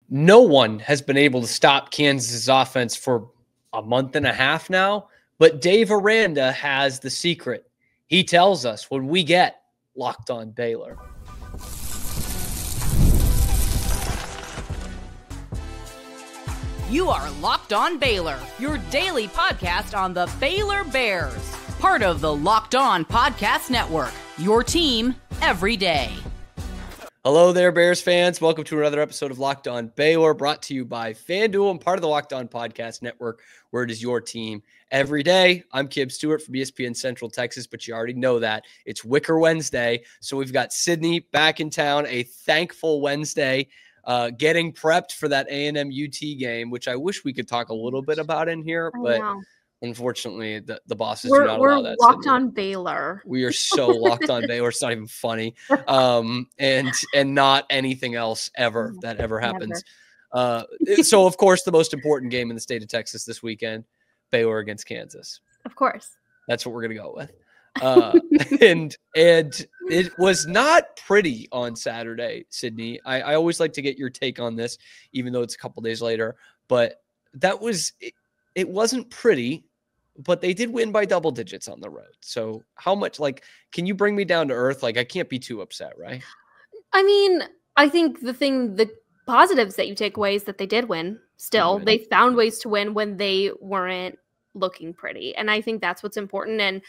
No one has been able to stop Kansas's offense for a month and a half now, but Dave Aranda has the secret. He tells us when we get Locked On Baylor. You are Locked On Baylor, your daily podcast on the Baylor Bears. Part of the Locked On Podcast Network, your team every day. Hello there, Bears fans. Welcome to another episode of Locked On Baylor, brought to you by FanDuel and part of the Locked On Podcast Network, where it is your team every day. I'm Kib Stewart from ESPN Central Texas, but you already know that. It's Wicker Wednesday, so we've got Sydney back in town, a thankful Wednesday, getting prepped for that A&M UT game, which I wish we could talk a little bit about in here, but unfortunately, the bosses do not allow that. We're locked on Baylor. We are so locked on Baylor. It's not even funny. And not anything else ever that ever happens. So, of course, the most important game in the state of Texas this weekend, Baylor against Kansas. Of course. That's what we're going to go with. And it was not pretty on Saturday, Sydney. I always like to get your take on this, even though it's a couple days later. But that was it wasn't pretty, but they did win by double digits on the road. So how much, can you bring me down to earth? I can't be too upset, right? I mean, I think the positives that you take away is that they did win. Still, they found ways to win when they weren't looking pretty. And I think that's what's important. And,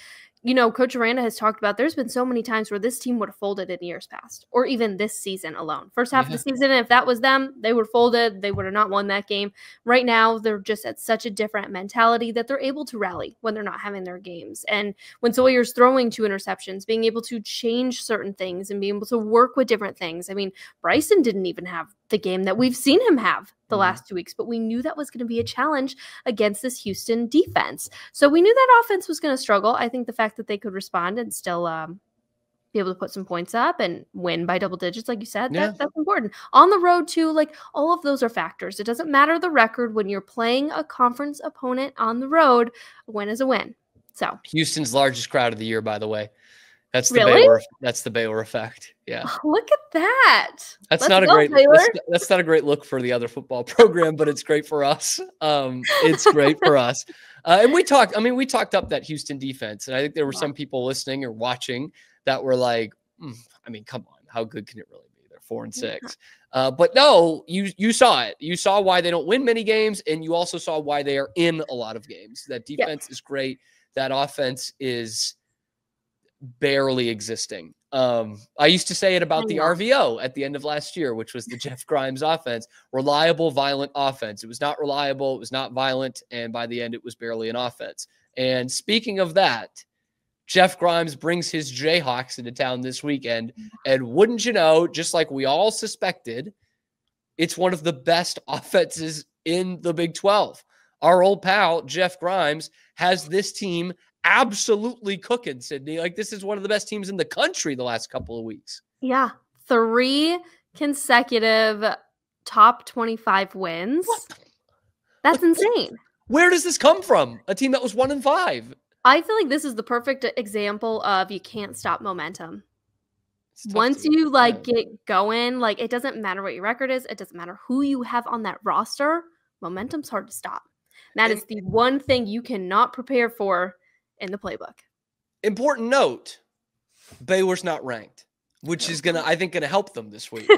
Coach Aranda has talked about there's been so many times where this team would have folded in years past, or even this season alone. First half of the season, if that was them, they would have folded. They would have not won that game. Right now, they're just at such a different mentality that they're able to rally when they're not having their games. And when Sawyer's throwing 2 interceptions, being able to change certain things and being able to work with different things. I mean, Bryson didn't even have the game that we've seen him have the last 2 weeks, but we knew that was going to be a challenge against this Houston defense. So we knew that offense was going to struggle. I think the fact that they could respond and still be able to put some points up and win by double digits, like you said, that's important. On the road too, all of those are factors. It doesn't matter the record when you're playing a conference opponent on the road. A win is a win. So Houston's largest crowd of the year, by the way. That's the really? Baylor. That's the Baylor effect. Yeah. Oh, look at that. That's not a great look for the other football program, but it's great for us. It's great for us. And we talked up that Houston defense, and I think there were some people listening or watching that were like, come on, how good can it really be? They're 4-6. But no, you saw it. You saw why they don't win many games, and you also saw why they are in a lot of games. That defense is great. That offense is barely existing. I used to say it about the RVO at the end of last year, which was the Jeff Grimes offense. Reliable, violent offense. It was not reliable. It was not violent. And by the end, it was barely an offense. And speaking of that, Jeff Grimes brings his Jayhawks into town this weekend. And wouldn't you know, just like we all suspected, it's one of the best offenses in the Big 12. Our old pal, Jeff Grimes, has this team absolutely cooking, Sydney. This is one of the best teams in the country the last couple of weeks. Yeah. 3 consecutive top 25 wins. That's insane. Where does this come from? A team that was 1-5. I feel like this is the perfect example of you can't stop momentum. Once you get going, it doesn't matter what your record is. It doesn't matter who you have on that roster. Momentum's hard to stop. That is the one thing you cannot prepare for in the playbook. Important note, Baylor's not ranked, which is I think gonna help them this week.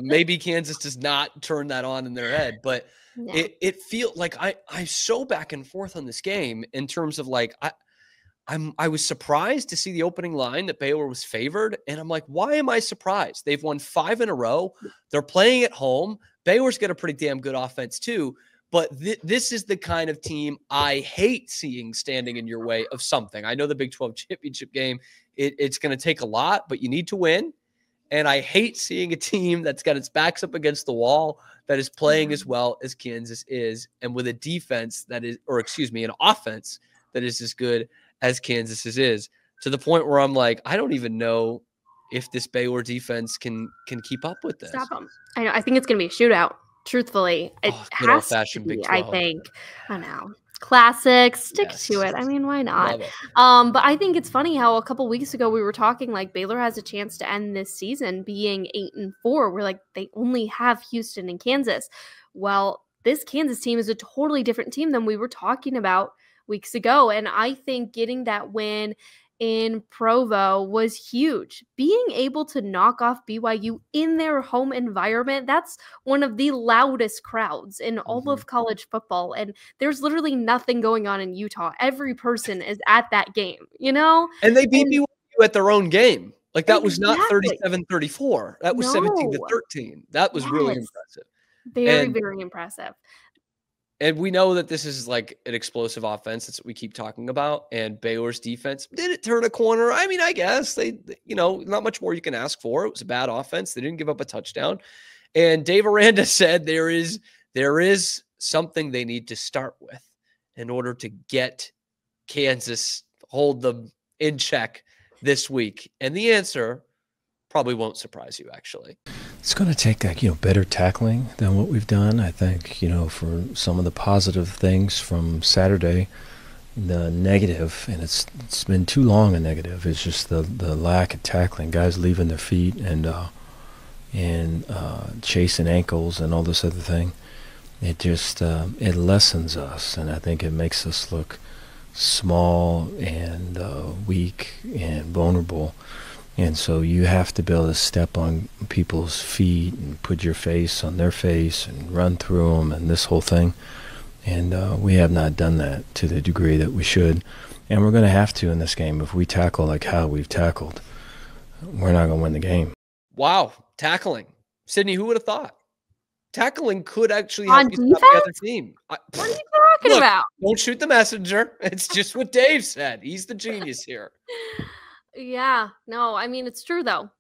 Maybe Kansas does not turn that on in their head, but it feels like I'm so back and forth on this game in terms of I was surprised to see the opening line that Baylor was favored, and I'm like, why am I surprised? They've won 5 in a row. They're playing at home. Baylor's got a pretty damn good offense too. But this is the kind of team I hate seeing standing in your way of something. I know the Big 12 championship game, it's going to take a lot, but you need to win. And I hate seeing a team that's got its backs up against the wall that is playing as well as Kansas is, and with a defense that is, an offense that is as good as Kansas's is, to the point where I'm like, I don't even know if this Baylor defense can keep up with this. Stop them. I think it's going to be a shootout. Truthfully, it has to be, Big 12. I think. I know. Classic, stick to it. I mean, why not? But I think it's funny how a couple weeks ago we were talking like Baylor has a chance to end this season being 8-4. We're like, they only have Houston and Kansas. Well, this Kansas team is a totally different team than we were talking about weeks ago. And I think getting that win in Provo was huge. Being able to knock off BYU in their home environment, that's one of the loudest crowds in all of college football. And there's literally nothing going on in Utah. Every person is at that game, you know? And they beat BYU at their own game. Like that was not 37-34. That was 17-13. That was really impressive. Very impressive. And we know that this is like an explosive offense. That's what we keep talking about. And Baylor's defense, did it turn a corner? I mean, I guess they, not much more you can ask for. It was a bad offense. They didn't give up a touchdown. And Dave Aranda said there is something they need to start with in order to get Kansas, hold them in check this week. And the answer probably won't surprise you, actually. It's going to take better tackling than what we've done. I think, for some of the positive things from Saturday, the negative, and it's been too long a negative, is just the lack of tackling, guys leaving their feet and chasing ankles and all this other thing. It just it lessens us, and I think it makes us look small and weak and vulnerable. And so you have to be able to step on people's feet and put your face on their face and run through them and this whole thing. And we have not done that to the degree that we should. And we're going to have to in this game. If we tackle like how we've tackled, we're not going to win the game. Wow. Tackling. Sydney, who would have thought? Tackling could actually help you stop the other team. What are you talking about? Don't shoot the messenger. It's just what Dave said. He's the genius here. Yeah, no, I mean, it's true, though.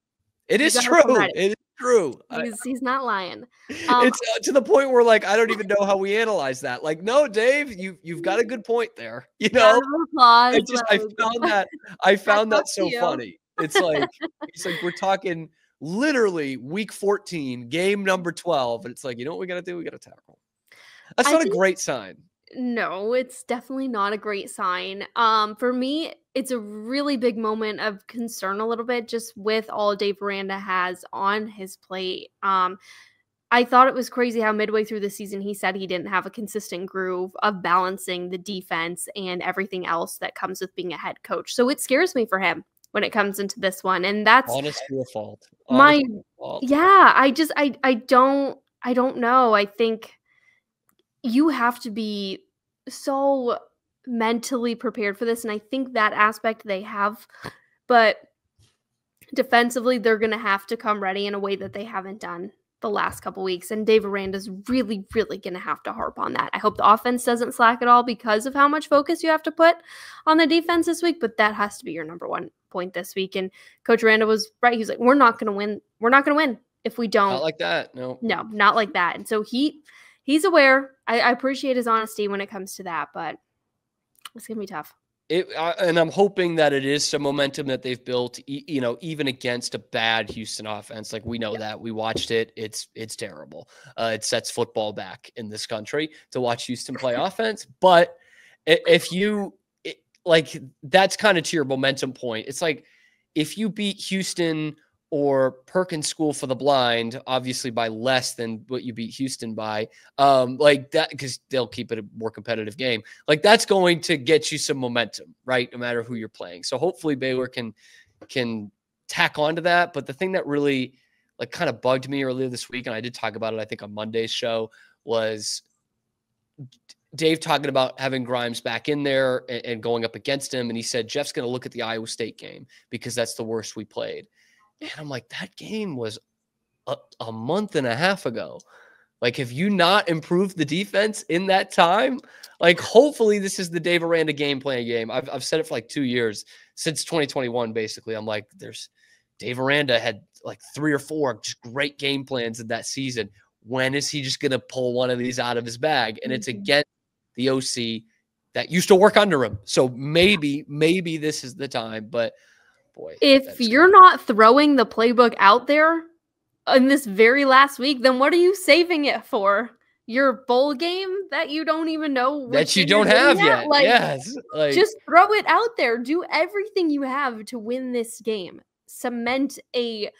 It is true. It is true. He's not lying. It's to the point where, like, I don't even know how we analyze that. Like, no, Dave, you've got a good point there. I found that so funny. It's like we're talking literally week 14, game number 12, and it's like, you know what we got to do? We got to tackle. That's not a great sign. No, it's definitely not a great sign. For me, it's a really big moment of concern a little bit just with all Dave Aranda has on his plate. I thought it was crazy how midway through the season he said he didn't have a consistent groove of balancing the defense and everything else that comes with being a head coach. So it scares me for him when it comes into this one. And that's honestly your fault. Yeah, I don't know. I think you have to be so mentally prepared for this, and I think that aspect they have, but defensively they're going to have to come ready in a way that they haven't done the last couple weeks, and Dave Aranda's really going to have to harp on that. I hope the offense doesn't slack at all because of how much focus you have to put on the defense this week, but that has to be your number one point this week. And Coach Aranda was right. He's like, we're not going to win if we don't. Not like that. No, not like that. And so he's aware. I appreciate his honesty when it comes to that, but it's going to be tough. And I'm hoping that it is some momentum that they've built, even against a bad Houston offense. Like we know that we watched it. It's terrible. It sets football back in this country to watch Houston play offense. But if you that's kind of to your momentum point. It's like if you beat Houston or Perkins School for the Blind, obviously by less than what you beat Houston by, like that, because they'll keep it a more competitive game. Like that's going to get you some momentum, right? No matter who you're playing. So hopefully Baylor can tack onto that. But the thing that really kind of bugged me earlier this week, and I did talk about it, I think on Monday's show, was Dave talking about having Grimes back in there and going up against him. And he said, Jeff's going to look at the Iowa State game because that's the worst we played. And I'm like, that game was a month and a half ago. Like, have you not improved the defense in that time? Like, hopefully this is the Dave Aranda game plan game. I've said it for 2 years, since 2021, basically. I'm like, Dave Aranda had 3 or 4 just great game plans in that season. When is he just going to pull one of these out of his bag? And it's against the OC that used to work under him. So maybe this is the time, but boy, if you're not throwing the playbook out there in this very last week, then what are you saving it for? your bowl game that you don't even know that you don't have yet. Like, yes. Like, just throw it out there. Do everything you have to win this game. Cement a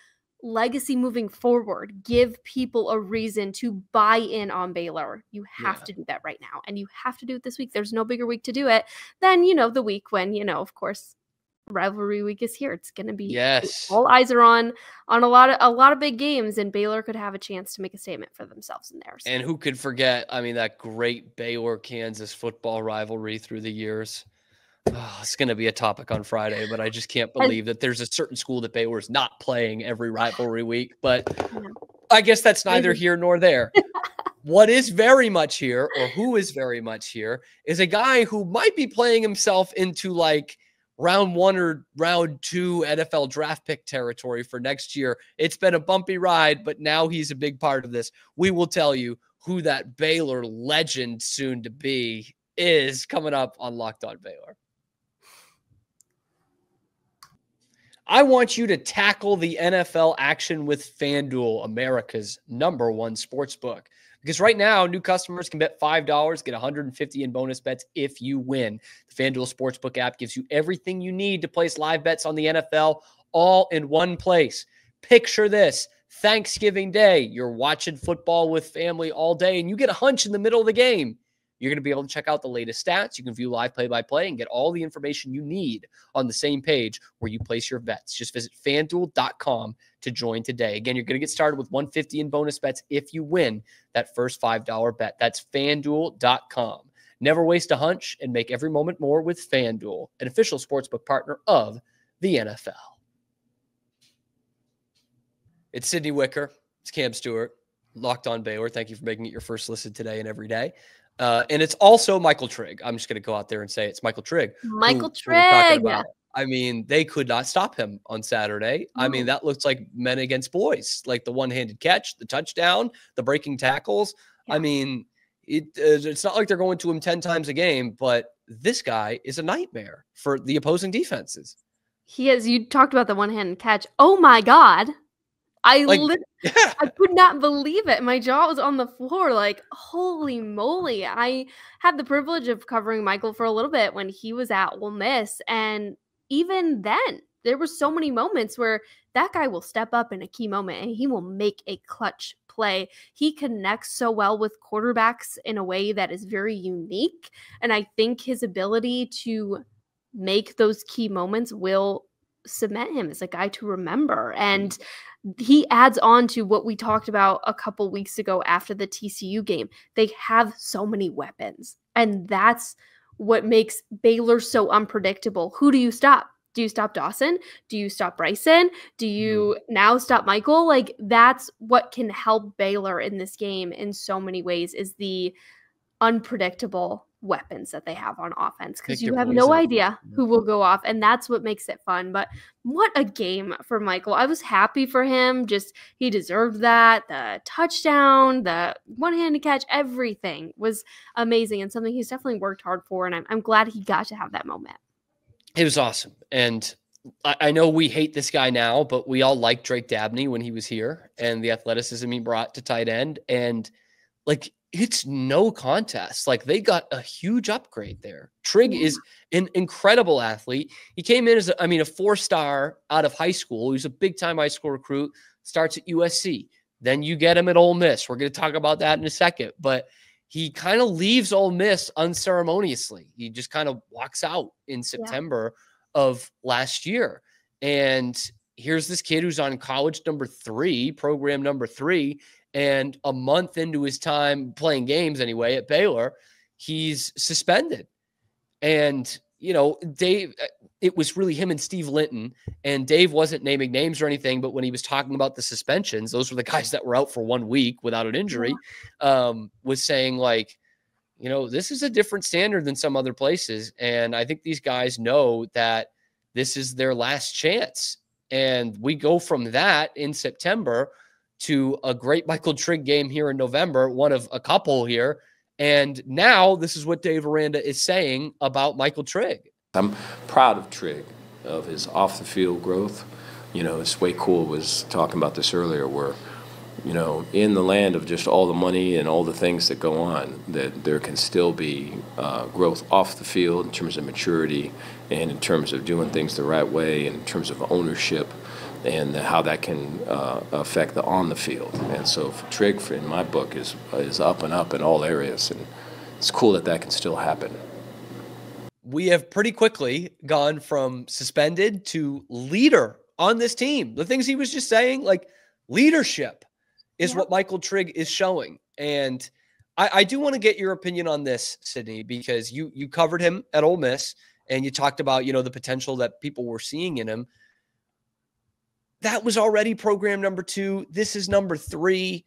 legacy moving forward. Give people a reason to buy in on Baylor. You have to do that right now, and you have to do it this week. There's no bigger week to do it than, the week when, of course, rivalry week is here. It's going to be all eyes are on a lot of big games, and Baylor could have a chance to make a statement for themselves in there. And who could forget, that great Baylor-Kansas football rivalry through the years. Oh, it's going to be a topic on Friday, but I just can't believe that there's a certain school that Baylor is not playing every rivalry week. But I guess that's neither here nor there. What is very much here, or who is very much here, is a guy who might be playing himself into like round 1 or round 2 NFL draft pick territory for next year. It's been a bumpy ride, but now he's a big part of this. We will tell you who that Baylor legend soon to be is coming up on Locked On Baylor. I want you to tackle the NFL action with FanDuel, America's #1 sportsbook. Because right now, new customers can bet $5, get $150 in bonus bets if you win. The FanDuel Sportsbook app gives you everything you need to place live bets on the NFL all in one place. Picture this: Thanksgiving Day, you're watching football with family all day, and you get a hunch in the middle of the game. You're going to be able to check out the latest stats. You can view live play-by-play and get all the information you need on the same page where you place your bets. Just visit FanDuel.com to join today. Again, you're going to get started with $150 in bonus bets if you win that first $5 bet. That's FanDuel.com. Never waste a hunch and make every moment more with FanDuel, an official sportsbook partner of the NFL. It's Sydney Wicker. It's Cam Stewart. Locked On Baylor. Thank you for making it your first listen today and every day. And it's also Michael Trigg. I'm just going to go out there and say it's Michael Trigg. Michael Trigg. They could not stop him on Saturday. No. That looks like men against boys, like the one-handed catch, the touchdown, the breaking tackles. Yeah. It's not like they're going to him 10 times a game, but this guy is a nightmare for the opposing defenses. He is. You talked about the one-handed catch. Oh, my God. I could not believe it. My jaw was on the floor. Like, holy moly. I had the privilege of covering Michael for a little bit when he was at Ole Miss. And even then, there were so many moments where that guy will step up in a key moment and he will make a clutch play. He connects so well with quarterbacks in a way that is very unique. And I think his ability to make those key moments will cement him as a guy to remember. And he adds on to what we talked about a couple weeks ago after the TCU game. They have so many weapons, and that's what makes Baylor so unpredictable. Who do you stop? Do you stop Dawson? Do you stop Bryson? Do you now stop Michael? Like, that's what can help Baylor in this game in so many ways, is the unpredictable weapons that they have on offense, because you have no idea who will go off, and that's what makes it fun. But what a game for Michael. I was happy for him. Just, he deserved that. The touchdown, the one-handed catch, everything was amazing and something he's definitely worked hard for, and I'm glad he got to have that moment. It was awesome. And I know we hate this guy now, but we all liked Drake Dabney when he was here and the athleticism he brought to tight end. And it's no contest. They got a huge upgrade there. Trigg is an incredible athlete. He came in as a 4-star out of high school. He was a big-time high school recruit, starts at USC. Then you get him at Ole Miss. We're going to talk about that in a second. But he kind of leaves Ole Miss unceremoniously. He just kind of walks out in September of last year. And here's this kid who's on college program number 3, and a month into his time playing games anyway at Baylor, he's suspended. And, Dave, it was really him and Steve Linton, and Dave wasn't naming names or anything, but when he was talking about the suspensions, those were the guys that were out for 1 week without an injury, was saying this is a different standard than some other places. And I think these guys know that this is their last chance. And we go from that in September to a great Michael Trigg game here in November, one of a couple here. And now this is what Dave Aranda is saying about Michael Trigg. I'm proud of Trigg, of his off-the-field growth. Sway Cool was talking about this earlier, where, in the land of just all the money and all the things that go on, that there can still be growth off the field in terms of maturity and in terms of doing things the right way and in terms of ownership and how that can affect the on the field. And so Trig, in my book, is up and up in all areas, and it's cool that can still happen. We have pretty quickly gone from suspended to leader on this team. The things he was just saying, like leadership is what Michael Trigg is showing. And I do want to get your opinion on this, Sydney, because you covered him at Ole Miss and you talked about, the potential that people were seeing in him. That was already program number 2. This is number 3.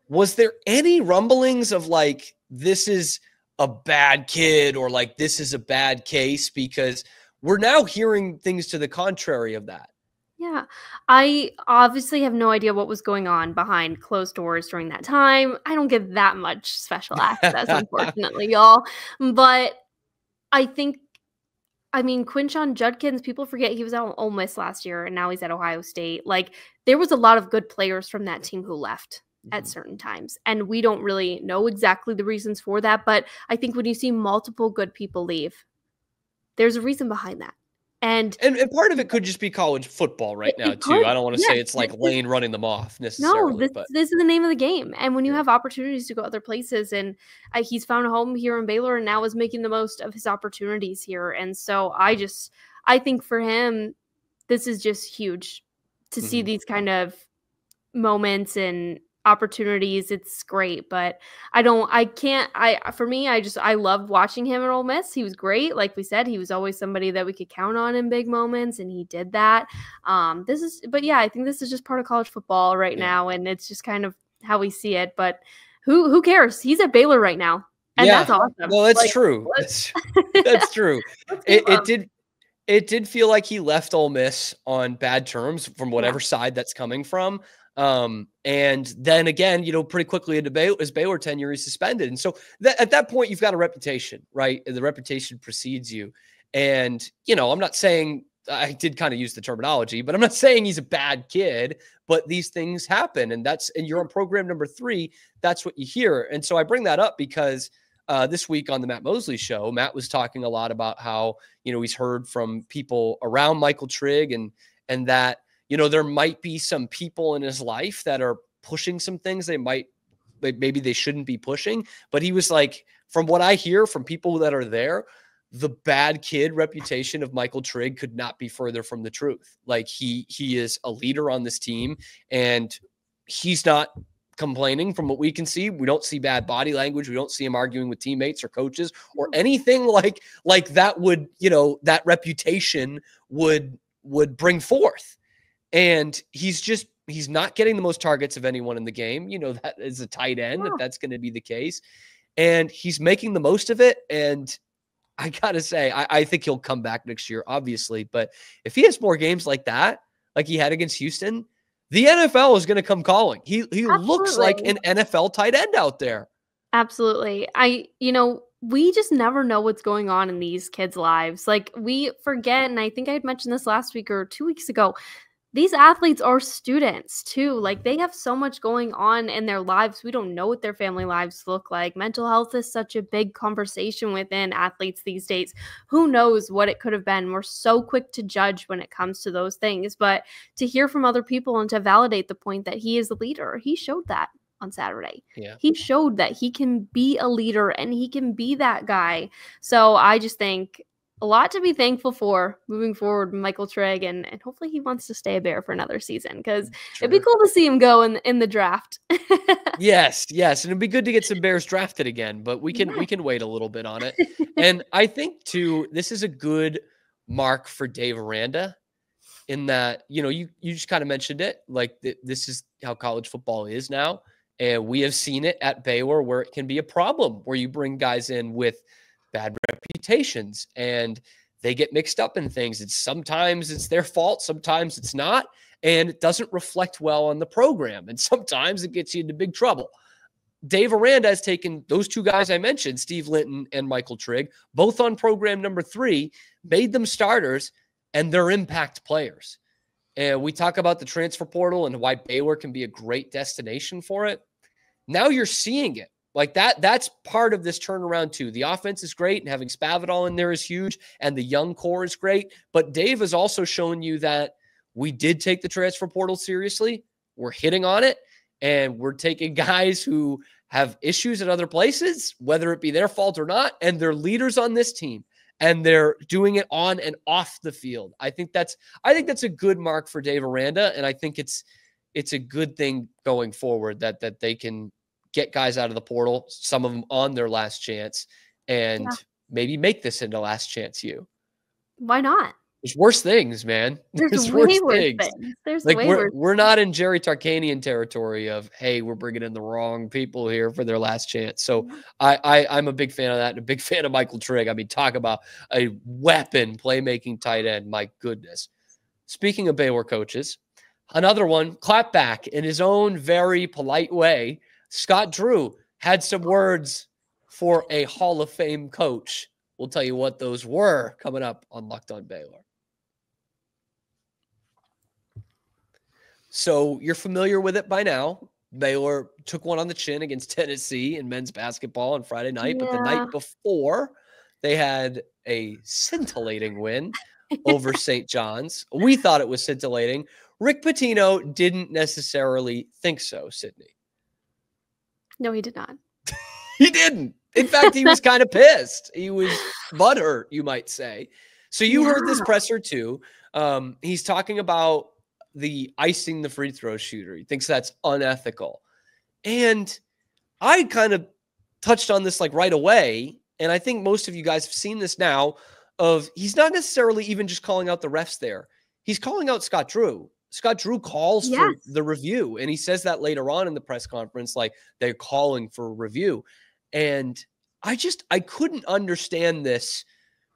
Was there any rumblings of like, this is a bad kid or like, this is a bad case? Because we're now hearing things to the contrary of that. Yeah, I obviously have no idea what was going on behind closed doors during that time. I don't get that much special access, unfortunately, y'all. But Quinshon Judkins, people forget he was at Ole Miss last year, and now he's at Ohio State. Like, there was a lot of good players from that team who left at certain times, and we don't really know exactly the reasons for that. But I think when you see multiple good people leave, there's a reason behind that. And part of it could just be college football right now, too. I don't want to say it's like Lane running them off necessarily. No, this is the name of the game. And when you have opportunities to go other places, and he's found a home here in Baylor and now is making the most of his opportunities here. And so I think for him, this is just huge to see these kind of moments and opportunities. It's great, but I loved watching him at Ole Miss. He was great. Like we said, he was always somebody that we could count on in big moments, and he did that. I think this is just part of college football right now, and it's just kind of how we see it. But who cares? He's at Baylor right now, and that's awesome. Well, that's true. That's true. It did feel like he left Ole Miss on bad terms from whatever side that's coming from. And then again, pretty quickly into Baylor tenure, he's suspended. And so at that point, you've got a reputation, right? And the reputation precedes you. And, I'm not saying, I did kind of use the terminology, but I'm not saying he's a bad kid, but these things happen. And you're on program number 3. That's what you hear. And so I bring that up because this week on the Matt Mosley show, Matt was talking a lot about how, he's heard from people around Michael Trigg and that, there might be some people in his life that are pushing some things maybe they shouldn't be pushing. But he was like, from what I hear from people that are there, the bad kid reputation of Michael Trigg could not be further from the truth. Like he is a leader on this team, and he's not complaining from what we can see. We don't see bad body language. We don't see him arguing with teammates or coaches or anything like that would, that reputation would bring forth. And he's not getting the most targets of anyone in the game. That is a tight end, that's going to be the case. And he's making the most of it. And I got to say, I think he'll come back next year, obviously. But if he has more games like that, like he had against Houston, the NFL is going to come calling. He looks like an NFL tight end out there. Absolutely. We just never know what's going on in these kids' lives. Like, we forget, and I think I had mentioned this last week or 2 weeks ago, these athletes are students too. Like, they have so much going on in their lives. We don't know what their family lives look like. Mental health is such a big conversation within athletes these days. Who knows what it could have been? We're so quick to judge when it comes to those things. But to hear from other people and to validate the point that he is a leader, he showed that on Saturday. Yeah. He showed that he can be a leader and he can be that guy. So I just think a lot to be thankful for moving forward, Michael Trigg, and hopefully he wants to stay a Bear for another season, because it'd be cool to see him go in the draft. Yes, and it'd be good to get some Bears drafted again, but we can wait a little bit on it. And I think too, this is a good mark for Dave Aranda, in that you just kind of mentioned it, like this is how college football is now, and we have seen it at Baylor where it can be a problem where you bring guys in with bad reputations and they get mixed up in things. Sometimes it's their fault, sometimes it's not, and it doesn't reflect well on the program, and sometimes it gets you into big trouble. Dave Aranda has taken those 2 guys I mentioned, Steve Linton and Michael Trigg, both on program number 3, made them starters, and they're impact players. and we talk about the transfer portal and why Baylor can be a great destination for it. Now you're seeing it. Like that's part of this turnaround too. The offense is great, and having Spavital in there is huge, and the young core is great. But Dave has also shown you that we did take the transfer portal seriously. We're hitting on it, and we're taking guys who have issues at other places, whether it be their fault or not, and they're leaders on this team, and they're doing it on and off the field. I think that's a good mark for Dave Aranda, and I think it's a good thing going forward that they can get guys out of the portal, some of them on their last chance, and maybe make this into last chance you. Why not? There's worse things, man. There's way worse things. There's like way worse. We're not in Jerry Tarkanian territory of, hey, we're bringing in the wrong people here for their last chance. So I'm a big fan of that, and a big fan of Michael Trigg. I mean, talk about a weapon playmaking tight end. My goodness. Speaking of Baylor coaches, another one, clap back in his own very polite way. Scott Drew had some words for a Hall of Fame coach. We'll tell you what those were coming up on Locked On Baylor. So you're familiar with it by now. Baylor took one on the chin against Tennessee in men's basketball on Friday night, but the night before they had a scintillating win over St. John's. We thought it was scintillating. Rick Pitino didn't necessarily think so, Sydney. No, he did not. He didn't. In fact, he was kind of pissed. He was butthurt, you might say. So you heard this presser too. He's talking about the icing the free throw shooter. He thinks that's unethical. And I kind of touched on this like right away. And I think most of you guys have seen this now of he's not necessarily even just calling out the refs there. He's calling out Scott Drew. Scott Drew calls for the review, and he says that later on in the press conference, like they're calling for review. And I couldn't understand this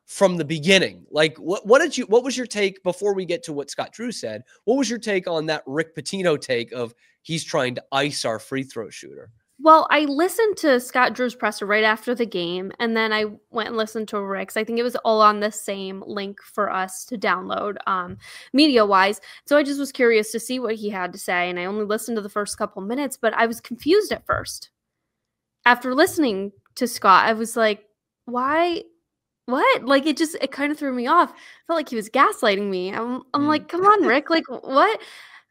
from the beginning. Like, what was your take before we get to what Scott Drew said? What was your take on that Rick Pitino take of he's trying to ice our free throw shooter? Well, I listened to Scott Drew's presser right after the game, and then I went and listened to Rick's. I think it was all on the same link for us to download media-wise. So I just was curious to see what he had to say, and I only listened to the first couple minutes, but I was confused at first. After listening to Scott, I was like, why? What? Like, it kind of threw me off. I felt like he was gaslighting me. I'm like, come on, Rick. Like, what?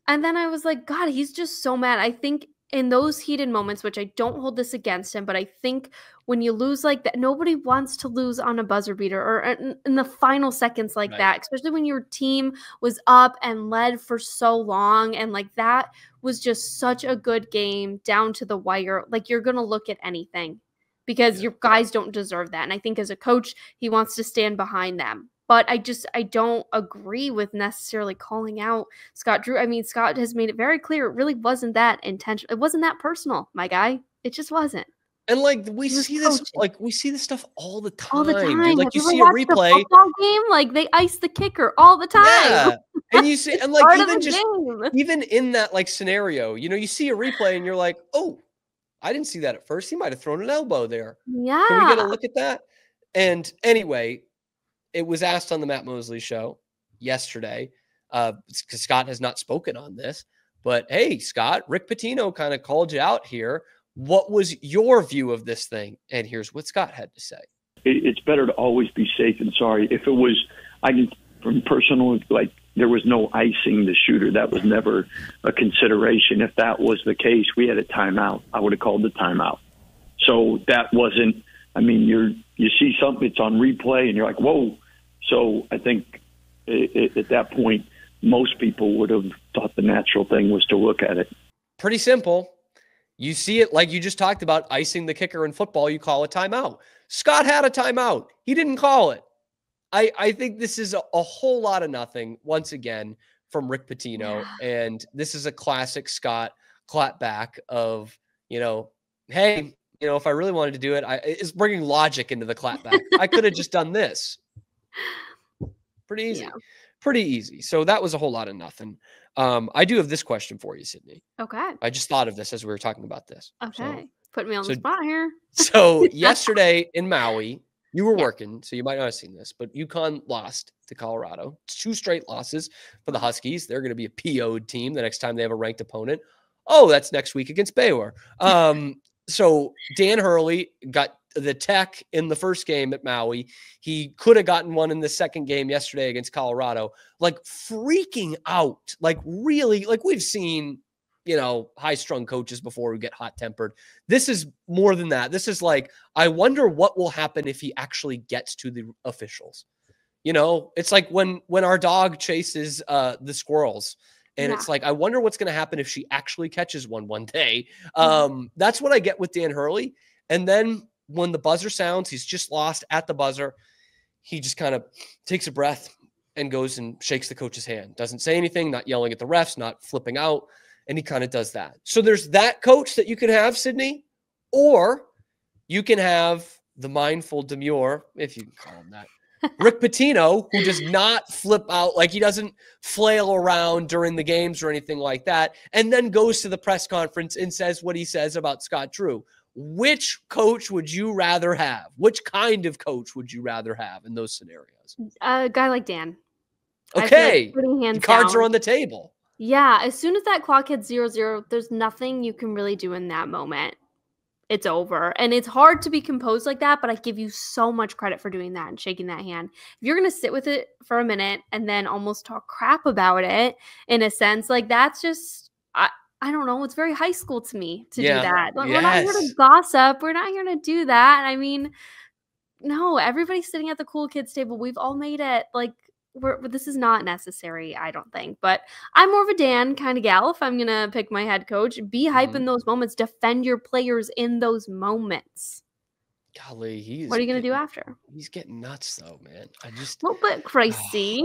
And then I was like, God, he's just so mad. I think in those heated moments, which I don't hold this against him, but I think when you lose like that, nobody wants to lose on a buzzer beater or in the final seconds like that, especially when your team was up and led for so long. And like that was just such a good game down to the wire. Like you're going to look at anything because your guys don't deserve that. And I think as a coach, he wants to stand behind them. But I don't agree with necessarily calling out Scott Drew. I mean, Scott has made it very clear it really wasn't that intentional. It wasn't that personal, my guy. It just wasn't. And like we see this stuff all the time. All the time. Dude, like Have you see a watched replay. The football game, like they ice the kicker all the time. Yeah. And you see, and like even in that like scenario, you see a replay and you're like, oh, I didn't see that at first. He might have thrown an elbow there. Yeah. Can we get a look at that? And anyway, it was asked on the Matt Mosley show yesterday, because Scott has not spoken on this. But hey, Scott, Rick Pitino kind of called you out here. What was your view of this thing? And here's what Scott had to say. It's better to always be safe than sorry. If it was, from personal, like there was no icing the shooter. That was never a consideration. If that was the case, we had a timeout. I would have called the timeout. So that wasn't, you see something, it's on replay, and you're like, whoa. So I think at that point, most people would have thought the natural thing was to look at it. Pretty simple. You see it like you just talked about icing the kicker in football, you call a timeout. Scott had a timeout. He didn't call it. I think this is a whole lot of nothing, once again, from Rick Pitino. Yeah. And this is a classic Scott clapback of, hey, if I really wanted to do it, it's bringing logic into the clapback. I could have just done this. Pretty easy. Yeah. Pretty easy. So that was a whole lot of nothing. I do have this question for you, Sydney. Okay. I just thought of this as we were talking about this. Okay. Put me on the spot here. So yesterday in Maui, You were working, so you might not have seen this, but UConn lost to Colorado. 2 straight losses for the Huskies. They're going to be a PO'd team the next time they have a ranked opponent. Oh, that's next week against Baylor. So Dan Hurley got the tech in the first game at Maui. He could have gotten one in the second game yesterday against Colorado. Like freaking out. Like really, like we've seen, high-strung coaches before who get hot-tempered. This is more than that. This is like, I wonder what will happen if he actually gets to the officials. It's like when our dog chases the squirrels, and it's like, I wonder what's going to happen if she actually catches one day. That's what I get with Dan Hurley. And then when the buzzer sounds, he's just lost at the buzzer. He just kind of takes a breath and goes and shakes the coach's hand. Doesn't say anything, not yelling at the refs, not flipping out. And he kind of does that. So there's that coach that you can have, Sydney, or you can have the mindful demure, if you can call him that, Rick Pitino, who does not flip out, like he doesn't flail around during the games or anything like that, and then goes to the press conference and says what he says about Scott Drew. Which coach would you rather have? Which kind of coach would you rather have in those scenarios? A guy like Dan. Okay. The cards are on the table. Yeah, as soon as that clock hits 0-0, there's nothing you can really do in that moment. It's over. And it's hard to be composed like that, but I give you so much credit for doing that and shaking that hand. If you're going to sit with it for a minute and then almost talk crap about it, in a sense, like that's just, I don't know, it's very high school to me to do that. Like, we're not here to gossip. We're not here to do that. I mean, no, everybody's sitting at the cool kids table. We've all made it. Like, this is not necessary, I don't think. But I'm more of a Dan kind of gal if I'm going to pick my head coach. Be hype in those moments. Defend your players in those moments. Golly, what are you going to do after? He's getting nuts, though, man. A little bit crazy.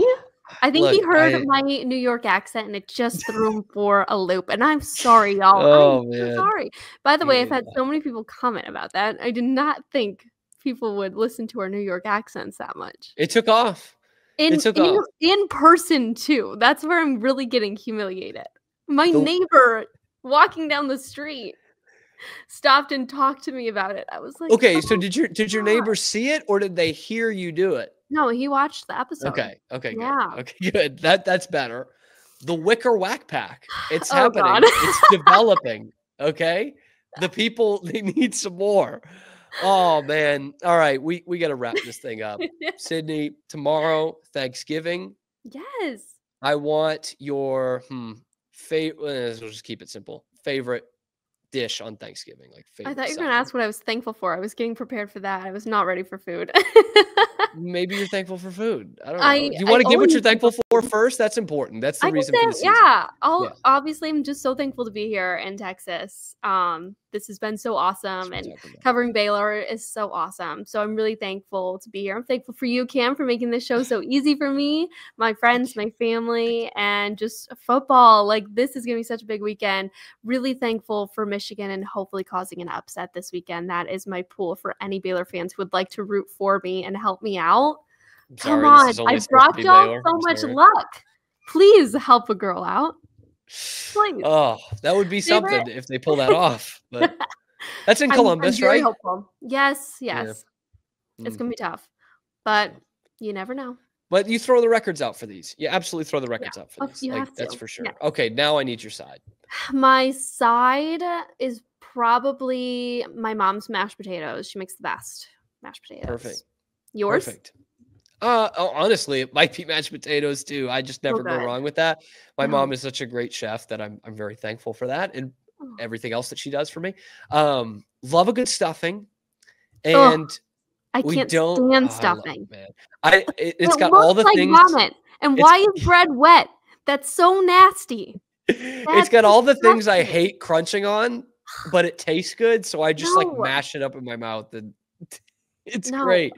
I think he heard my New York accent, and it just threw him for a loop. And I'm sorry, y'all. I'm so sorry. By the way, I've had so many people comment about that. I did not think people would listen to our New York accents that much. It took off. In person too. That's where I'm really getting humiliated. My neighbor walking down the street stopped and talked to me about it. I was like, okay, so did your neighbor see it, or did they hear you do it? No, he watched the episode. Okay, good. Okay, good. That's better. The Wicker Whack Pack. It's happening. God. It's developing. Okay, the people, they need some more. Oh man. All right. We got to wrap this thing up. Sydney, tomorrow, Thanksgiving. Yes. I want your favorite. We'll just keep it simple. Favorite dish on Thanksgiving. I thought you were going to ask what I was thankful for. I was getting prepared for that. I was not ready for food. Maybe you're thankful for food. I don't know. Do you want to give what you're thankful for first? That's important. That's the reason for the season. Obviously, I'm just so thankful to be here in Texas. This has been so awesome, and covering Baylor is so awesome. So I'm really thankful to be here. I'm thankful for you, Cam, for making this show so easy for me, my friends, my family, and just football. Like, this is going to be such a big weekend. Really thankful for Michigan and hopefully causing an upset this weekend. That is my pool for any Baylor fans who would like to root for me and help me out. Come on, I brought y'all so much luck. Please help a girl out. Please. Oh, that would be something if they pull that off. But that's in Columbus, I'm very right? Hopeful. Yes. Yeah. It's gonna be tough, but you never know. But you throw the records out for these. You absolutely throw the records out for these. That's for sure. Yeah. Okay, now I need your side. My side is probably my mom's mashed potatoes. She makes the best mashed potatoes. Perfect. Yours? Perfect. Honestly, it might be mashed potatoes too. I just never go wrong with that. My mom is such a great chef that I'm very thankful for that and everything else that she does for me. Love a good stuffing, and I can't stand stuffing. It's got all the things. Vomit. And why is bread wet? That's so nasty. It's got all the things I hate crunching on, but it tastes good, so I just mash it up in my mouth, and it's great.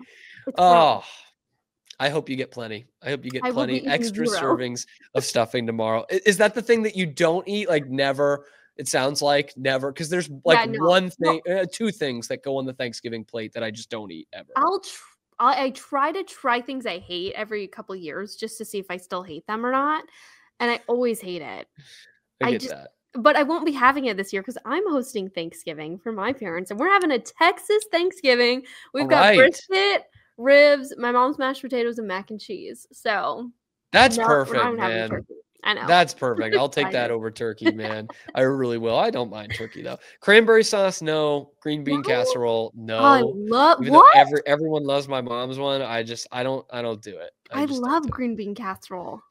I hope you get plenty. I hope you get plenty extra servings of stuffing tomorrow. Is that the thing that you don't eat? Like never? It sounds like never, because there's one thing, two things that go on the Thanksgiving plate that I just don't eat ever. I try to try things I hate every couple years just to see if I still hate them or not, and I always hate it. I get that. But I won't be having it this year because I'm hosting Thanksgiving for my parents, and we're having a Texas Thanksgiving. We've got brisket, ribs, my mom's mashed potatoes, and mac and cheese. So that's no, perfect, man. I know. That's perfect. I'll take that over turkey, man. I really will. I don't mind turkey though. Cranberry sauce, no. Green bean casserole, no. I love Even what? though everyone loves my mom's one. I don't do it. I love green bean casserole.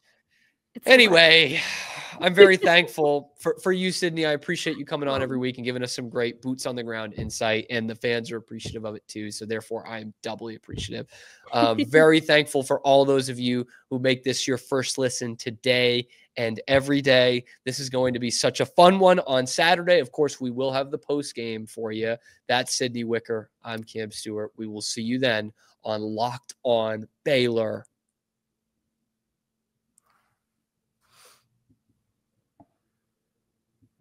Anyway, I'm very thankful for you, Sydney. I appreciate you coming on every week and giving us some great boots on the ground insight, and the fans are appreciative of it too. So therefore, I am doubly appreciative. Very thankful for all those of you who make this your first listen today and every day. This is going to be such a fun one on Saturday. Of course, we will have the post game for you. That's Sydney Wicker. I'm Cam Stewart. We will see you then on Locked On Baylor.